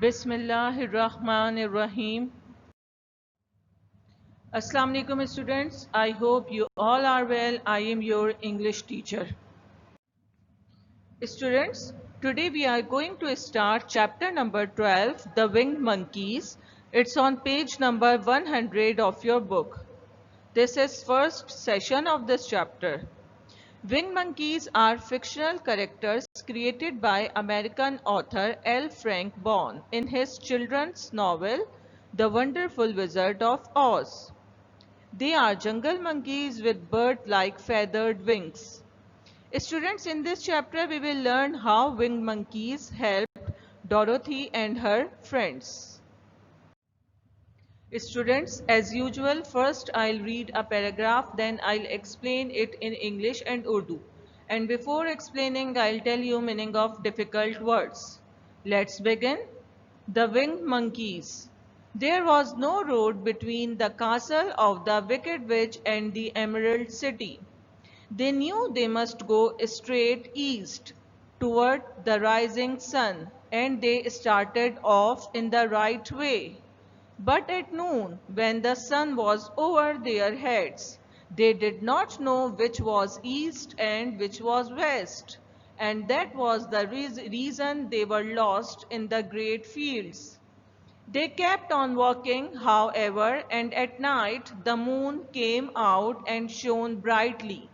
Bismillahirrahmanirrahim. Assalamu alaikum students. I hope you all are well. I am your English teacher. Students, today we are going to start chapter number 12, The Winged Monkeys. It's on page number 100 of your book. This is first session of this chapter. Winged monkeys are fictional characters created by American author L. Frank Baum in his children's novel The Wonderful Wizard of Oz. They are jungle monkeys with bird-like feathered wings. Students, in this chapter we will learn how winged monkeys helped Dorothy and her friends. Students, as usual, first I'll read a paragraph, then I'll explain it in English and Urdu. And before explaining, I'll tell you meaning of difficult words. Let's begin. The Winged Monkeys. There was no road between the castle of the Wicked Witch and the Emerald City. They knew they must go straight east toward the rising sun, and they started off in the right way. But at noon, when the sun was over their heads, they did not know which was east and which was west, and that was the reason they were lost in the great fields. They kept on walking, however, and at night the moon came out and shone brightly.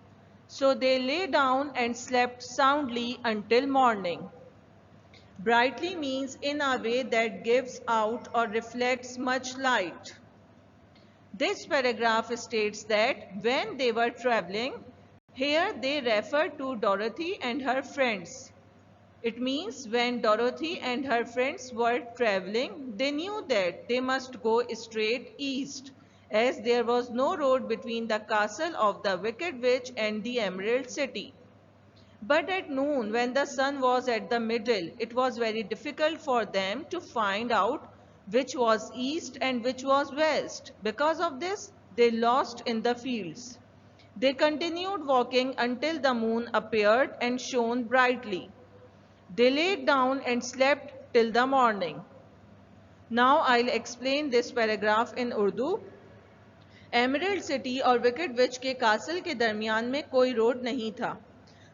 So they lay down and slept soundly until morning. Brightly means in a way that gives out or reflects much light. This paragraph states that when they were traveling, here they refer to Dorothy and her friends. It means when Dorothy and her friends were traveling, they knew that they must go straight east, as there was no road between the castle of the Wicked Witch and the Emerald City. But at noon, when the sun was at the middle, it was very difficult for them to find out which was east and which was west. Because of this, they lost in the fields. They continued walking until the moon appeared and shone brightly. They laid down and slept till the morning. Now I'll explain this paragraph in Urdu. Emerald city और wicket विच के castle के दरमियान में कोई road नहीं था।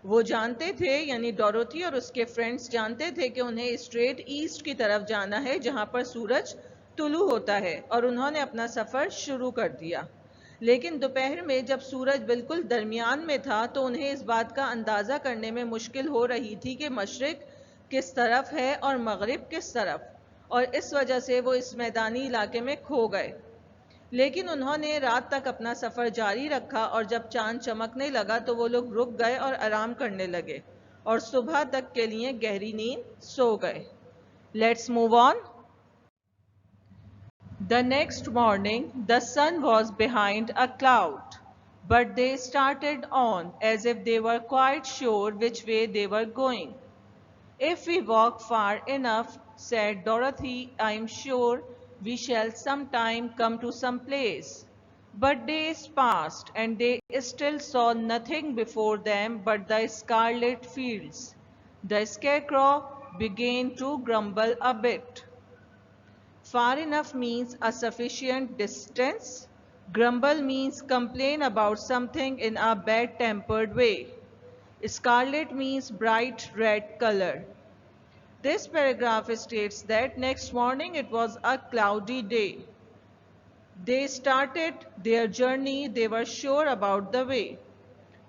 वो जानते थे, यानी डोरोथी और उसके फ्रेंड्स जानते थे कि उन्हें स्ट्रेट ईस्ट की तरफ जाना है जहां पर सूरज तुलू होता है, और उन्होंने अपना सफ़र शुरू कर दिया। लेकिन दोपहर में जब सूरज बिल्कुल दरमियान में था तो उन्हें इस बात का अंदाज़ा करने में मुश्किल हो रही थी कि मशरिक किस तरफ है और मगरिब किस तरफ, और इस वजह से वो इस मैदानी इलाके में खो गए। लेकिन उन्होंने रात तक अपना सफ़र जारी रखा, और जब चांद चमकने लगा तो वो लोग रुक गए और आराम करने लगे और सुबह तक के लिए गहरी नींद सो गए। Let's move on. The next morning, the sun was behind a cloud, but they started on as if they were quite sure which way they were going. If we walk far enough, said Dorothy, I am sure we shall sometime come to some place. But days passed, and they still saw nothing before them but the scarlet fields. The scarecrow began to grumble a bit. Far enough means a sufficient distance. Grumble means complain about something in a bad-tempered way. Scarlet means bright red color. This paragraph states that next morning it was a cloudy day. They started their journey, they were sure about the way.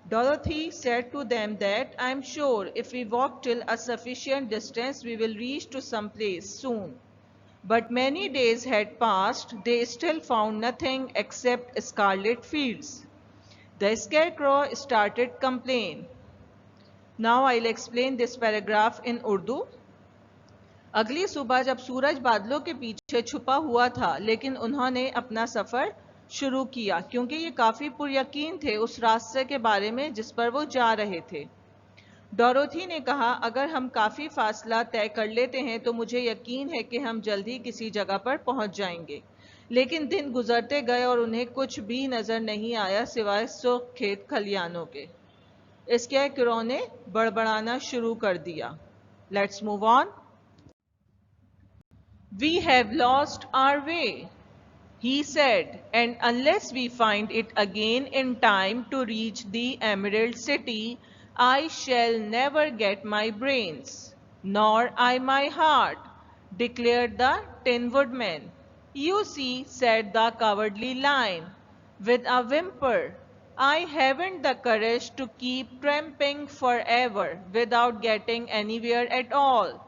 Dorothy said to them that I am sure if we walk till a sufficient distance we will reach to some place soon. But many days had passed, they still found nothing except scarlet fields. The scarecrow started complain. Now I'll explain this paragraph in Urdu. अगली सुबह जब सूरज बादलों के पीछे छुपा हुआ था, लेकिन उन्होंने अपना सफ़र शुरू किया क्योंकि ये काफ़ी पुरयकीन थे उस रास्ते के बारे में जिस पर वो जा रहे थे। डोरोथी ने कहा, अगर हम काफ़ी फासला तय कर लेते हैं तो मुझे यकीन है कि हम जल्द ही किसी जगह पर पहुंच जाएंगे। लेकिन दिन गुजरते गए और उन्हें कुछ भी नज़र नहीं आया सिवाय सूखे खेत खलियानों के। स्कैरक्रॉ ने बड़बड़ाना शुरू कर दिया। Let's move on. We have lost our way, he said, and unless we find it again in time to reach the Emerald City, I shall never get my brains, nor I my heart, declared the Tin Woodman. You see, said the Cowardly Lion, with a whimper, I haven't the courage to keep tramping forever without getting anywhere at all.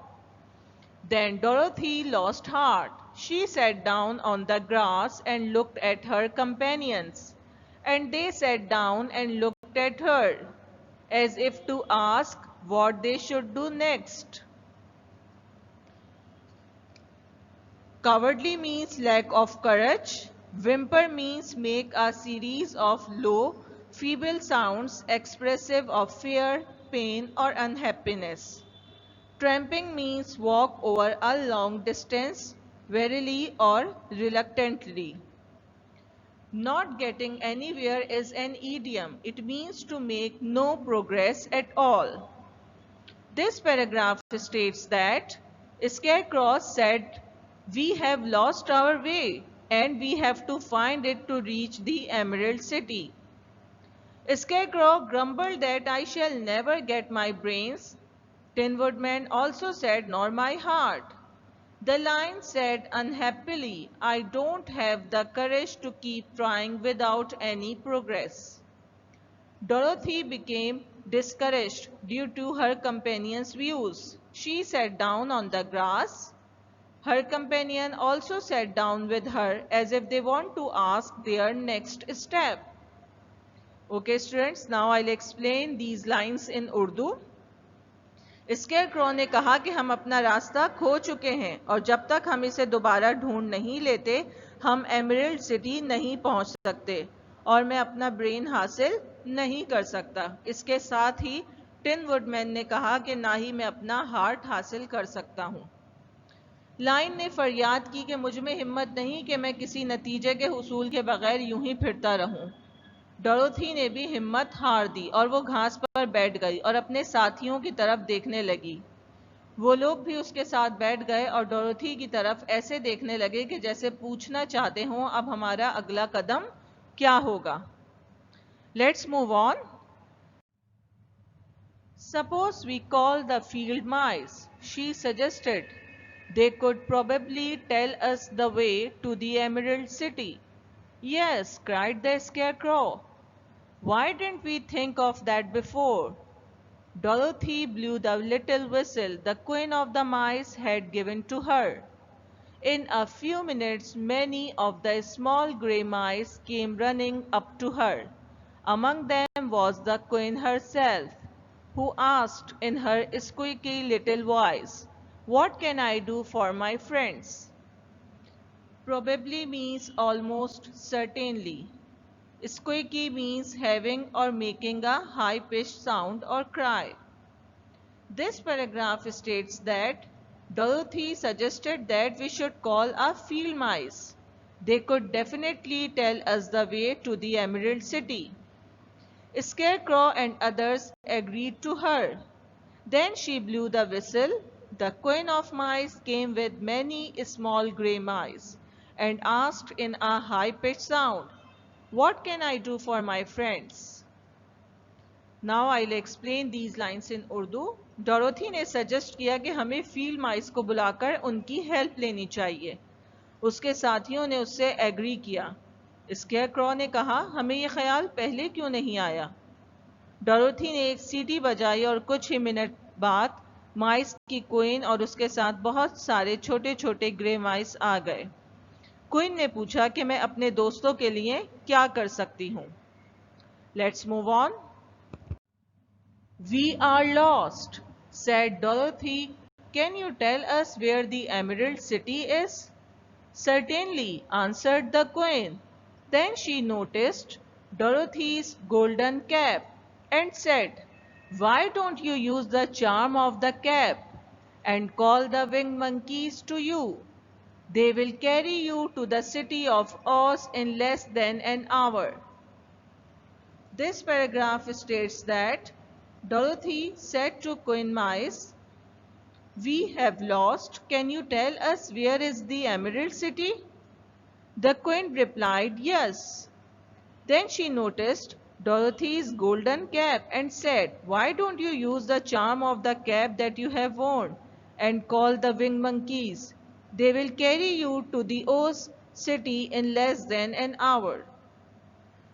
Then Dorothy lost heart. She sat down on the grass and looked at her companions. And they sat down and looked at her, as if to ask what they should do next. Cowardly means lack of courage. Whimper means make a series of low, feeble sounds expressive of fear, pain, or unhappiness. Tramping means walk over a long distance, warily or reluctantly. Not getting anywhere is an idiom. It means to make no progress at all. This paragraph states that Scarecrow said, "We have lost our way and we have to find it to reach the Emerald City." Scarecrow grumbled that I shall never get my brains. Tin Woodman also said, nor my heart. The Lion said unhappily, I don't have the courage to keep trying without any progress. Dorothy became discouraged due to her companion's views. She sat down on the grass. Her companion also sat down with her as if they want to ask their next step. Okay students, now I'll explain these lines in Urdu. स्केयरक्रॉ ने कहा कि हम अपना रास्ता खो चुके हैं और जब तक हम इसे दोबारा ढूंढ नहीं लेते हम एमरल्ड सिटी नहीं पहुंच सकते और मैं अपना ब्रेन हासिल नहीं कर सकता। इसके साथ ही टिन वुडमैन ने कहा कि ना ही मैं अपना हार्ट हासिल कर सकता हूं। लाइन ने फरियाद की कि मुझ में हिम्मत नहीं कि मैं किसी नतीजे के हुसूल के बगैर यूं ही फिरता रहूं। डोरोथी ने भी हिम्मत हार दी और वो घास पर बैठ गई और अपने साथियों की तरफ देखने लगी। वो लोग भी उसके साथ बैठ गए और डोरोथी की तरफ ऐसे देखने लगे कि जैसे पूछना चाहते हों अब हमारा अगला कदम क्या होगा। Let's move on. Suppose we call the field mice, she suggested. They could probably tell us the way to the Emerald City. Yes, cried the Scarecrow. Why didn't we think of that before? Dorothy blew the little whistle the Queen of the Mice had given to her. In a few minutes, many of the small grey mice came running up to her. Among them was the Queen herself, who asked in her squeaky little voice, "What can I do for my friends?" Probably means almost certainly. Squeaky means having or making a high-pitched sound or cry. This paragraph states that Dorothy suggested that we should call a field mice. They could definitely tell us the way to the Emerald City. Scarecrow and others agreed to her. Then she blew the whistle. The Queen of Mice came with many small grey mice and asked in a high-pitched sound, "What can I do for my friends?" Now I'll explain these lines in Urdu. Dorothy ने suggest किया कि हमें field माइस को बुलाकर उनकी help लेनी चाहिए। उसके साथियों ने उससे एग्री किया। स्केयरक्रॉ ने कहा, हमें यह ख्याल पहले क्यों नहीं आया? डोरोथी ने एक सीटी बजाई और कुछ ही मिनट बाद माइस की क्वीन और उसके साथ बहुत सारे छोटे छोटे ग्रे माइस आ गए। क्वीन ने पूछा कि मैं अपने दोस्तों के लिए क्या कर सकती हूँ। Let's move on. We are lost, said Dorothy. Can you tell us where the Emerald City is? Certainly, answered the Queen. Then she noticed Dorothy's golden cap and said, "Why don't you use the charm of the cap and call the winged monkeys to you? They will carry you to the city of Oz in less than an hour." This paragraph states that Dorothy said to Queen Mice, We have lost. Can you tell us where is the Emerald City? The queen replied, yes. Then she noticed Dorothy's golden cap and said, why don't you use the charm of the cap that you have worn and call the winged monkeys? They will carry you to the Oz city in less than an hour.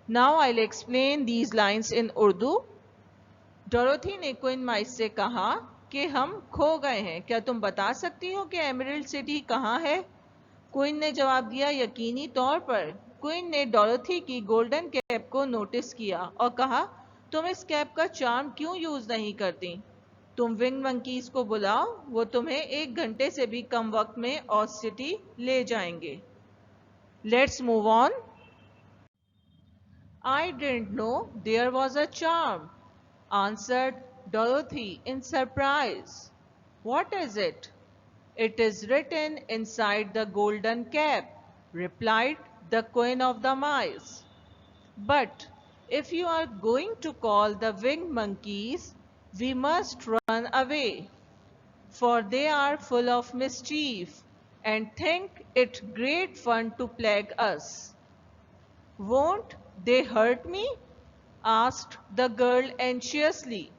Now I'll explain these lines in Urdu. Dorothy ने queen माइस से कहा कि हम खो गए हैं, क्या तुम बता सकती हो कि एमरल्ड सिटी कहाँ है? क्वीन ने जवाब दिया, यकीनी तौर पर। क्वीन ने डोरोथी की गोल्डन कैप को नोटिस किया और कहा, तुम इस कैप का चार्म क्यों यूज नहीं करती? तुम विंग मंकीज को बुलाओ, वो तुम्हें 1 घंटे से भी कम वक्त में ऑज सिटी ले जाएंगे। Let's move on. I didn't know there was a charm, answered Dorothy in surprise. What is it? It is written inside the golden cap, replied the Queen of the Mice. But if you are going to call the winged monkeys, we must run away, for they are full of mischief and think it great fun to plague us. Won't they hurt me? Asked the girl anxiously.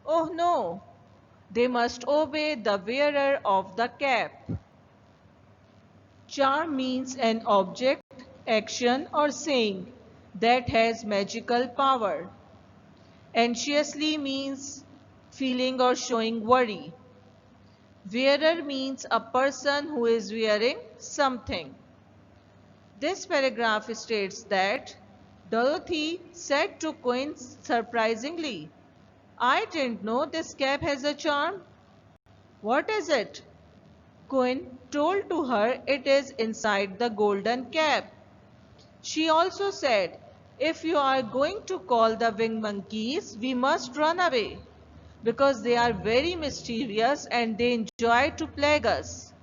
Oh no, they must obey the wearer of the cap. Charm means an object, action or saying that has magical power. Anxiously means feeling or showing worry. Wearer means a person who is wearing something. This paragraph states that Dorothy said to Queen surprisingly, I didn't know this cap has a charm. What is it? Queen told to her it is inside the golden cap. She also said, if you are going to call the winged monkeys, we must run away, because they are very mischievous and they enjoy to plague us.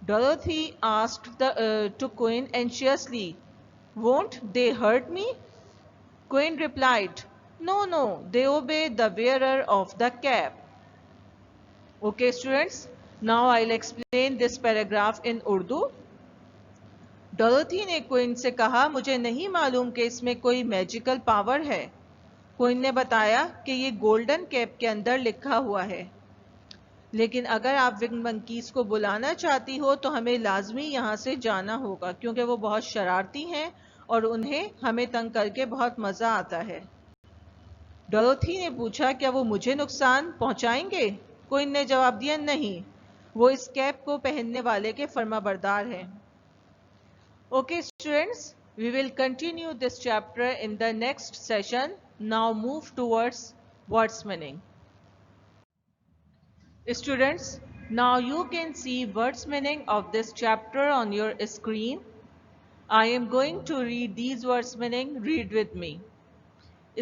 Dorothy asked to Queen anxiously, won't they hurt me? Queen replied, no, no, they obey the wearer of the cap. Okay, students, now I'll explain this paragraph in Urdu. Dorothy ने queen से कहा, मुझे नहीं मालूम कि इसमें कोई magical power है। क्वीन ने बताया कि ये गोल्डन कैप के अंदर लिखा हुआ है, लेकिन अगर आप विंग मंकीज को बुलाना चाहती हो तो हमें लाजमी यहाँ से जाना होगा, क्योंकि वो बहुत शरारती हैं और उन्हें हमें तंग करके बहुत मज़ा आता है। डोरोथी ने पूछा, क्या वो मुझे नुकसान पहुंचाएंगे? क्वीन ने जवाब दिया, नहीं, वो इस कैप को पहनने वाले के फर्माबरदार हैं। Okay, students, we will continue this chapter in the next session. Now move towards words meaning. Students, now you can see words meaning of this chapter on your screen. I am going to read these words meaning. Read with me.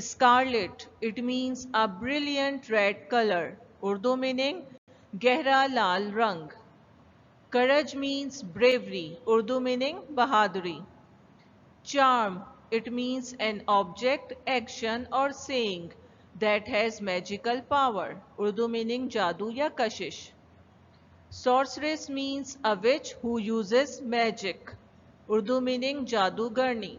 Scarlet, it means a brilliant red color. Urdu meaning gehra lal rang. Courage means bravery. Urdu meaning bahaduri. Charm, it means an object, action or saying that has magical power. Urdu meaning jadoo ya kashish. Sorceress means a witch who uses magic. Urdu meaning jadugarni.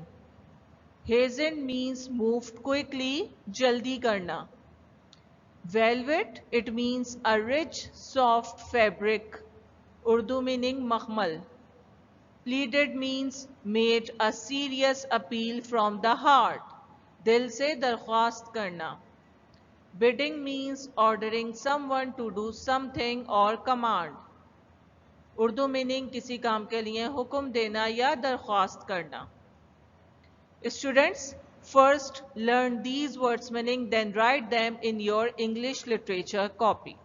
Hasten means moved quickly, jaldi karna. Velvet, it means a rich, soft fabric. Urdu meaning makhmal. Pleaded means made a serious appeal from the heart. Dil se darkhwast karna. Bidding means ordering someone to do something or command. Urdu meaning किसी काम के लिए हुक्म देना या दरख्वास्त करना. Students, first learn these words meaning, then write them in your English literature copy.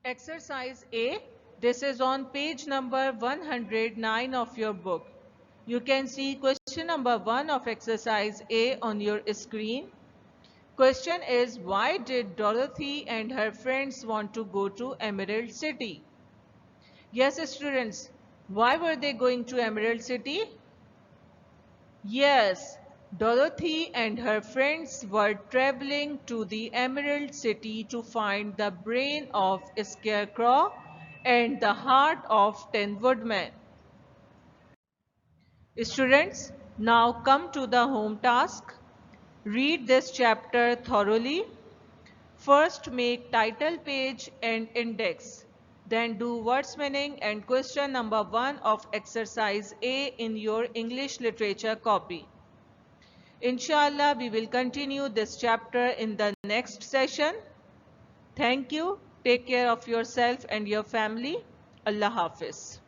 Exercise A. This is on page number 109 of your book. You can see question number 1 of exercise A on your screen. Question is, why did Dorothy and her friends want to go to Emerald City? Yes, students, why were they going to Emerald City? Yes, Dorothy and her friends were traveling to the Emerald City to find the brain of Scarecrow and the heart of Tin Woodman. Students, now come to the home task. Read this chapter thoroughly. First, make title page and index. Then do words meaning and question number 1 of exercise A in your English literature copy. Inshallah, we will continue this chapter in the next session. Thank you. Take care of yourself and your family. Allah Hafiz.